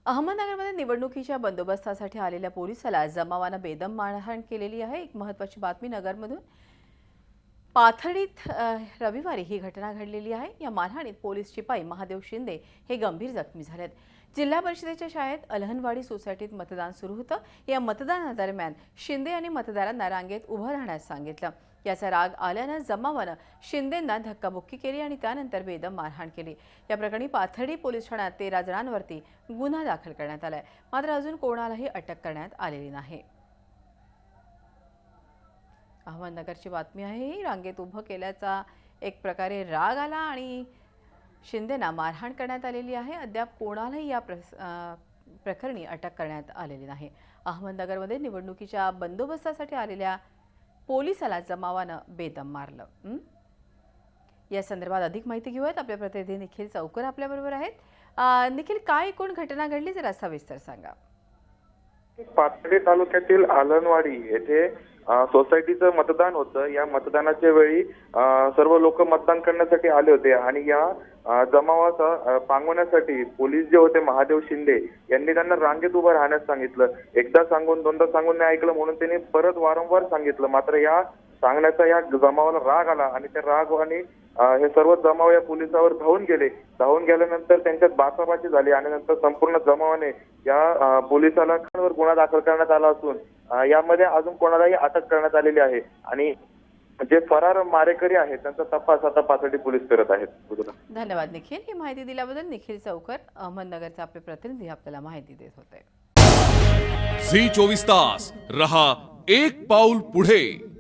अहमदनगरमध्ये निवडणुकीच्या बंदोबस्तासाठी आलेल्या पोलिसाला जमावानं बेदम मारहाण केलेली आहे। एक महत्त्वाची बातमी नगरमधून पाथर्डीत रविवारी ही घटना घडलेली आहे। या मारहाणीत पोलीस शिपाई महादेव शिंदे हे गंभीर जखमी झालेत। जिल्हा परिषदेच्या शाळेत अलहनवाडी सोसायटीत मतदान सुरू होतं। या मतदानादरम्यान शिंदे यांनी मतदारांना रांगेत उभं राहण्यास सांगितलं। याचा राग आल्यानं जमावानं शिंदेंना धक्काबुक्की केली आणि त्यानंतर बेदम मारहाण केली। या प्रकरणी पाथर्डी पोलीस ठाण्यात 13 जणांवरती गुन्हा दाखल करण्यात आलाय। मात्र अजून कोणालाही अटक करण्यात आलेली नाही। अहमदनगरची बातमी आहे। ही रांगेत उभं केल्याचा एक प्रकारे राग आला आणि शिंदेंना मारहाण करण्यात आलेली आहे। अद्याप कोणालाही या प्रकरणी अटक करण्यात आलेली नाही। अहमदनगरमध्ये निवडणुकीच्या बंदोबस्तासाठी आलेल्या पोलिसाला जमावानं बेदम मारलं। या संदर्भात अधिक माहिती घेऊयात। आपले प्रतिनिधी निखिल चौकर आपल्याबरोबर आहेत। निखिल, काय एकूण घटना घडली जरा सविस्तर सांगा। पाथर्डी तालुक्यातील आलनवाडी येथे सोसायटीचं मतदान होतं। या मतदानाच्या वेळी सर्व लोक मतदान करण्यासाठी आले होते आणि या जमावाचा पांगवण्यासाठी पोलीस जे होते महादेव शिंदे यांनी त्यांना रांगेत उभं राहण्यास सांगितलं। एकदा सांगून दोनदा सांगून नाही ऐकलं म्हणून त्यांनी परत वारंवार सांगितलं। मात्र या सांगण्याचा या जमावाला राग आला आणि त्या राग आणि हे सर्व जमाव या पोलिसावर धावून गेले। धावून गेल्यानंतर त्यांच्यात बाचाबाची झाली आणि नंतर संपूर्ण जमावाने या पोलिसाला गुन्हा दाखल करण्यात आला असून यामध्ये अजून कोणालाही अटक करण्यात आलेली आहे आणि जे फरार मारेकरी आहेत त्यांचा तपास आता पाथर्डी पोलीस करत आहेत। धन्यवाद निखिल। ही माहिती दिल्याबद्दल। निखिल चौकर अहमदनगरचे आपले प्रतिनिधी आपल्याला माहिती देत होते। झी 24 तास रहा एक पाऊल पुढे।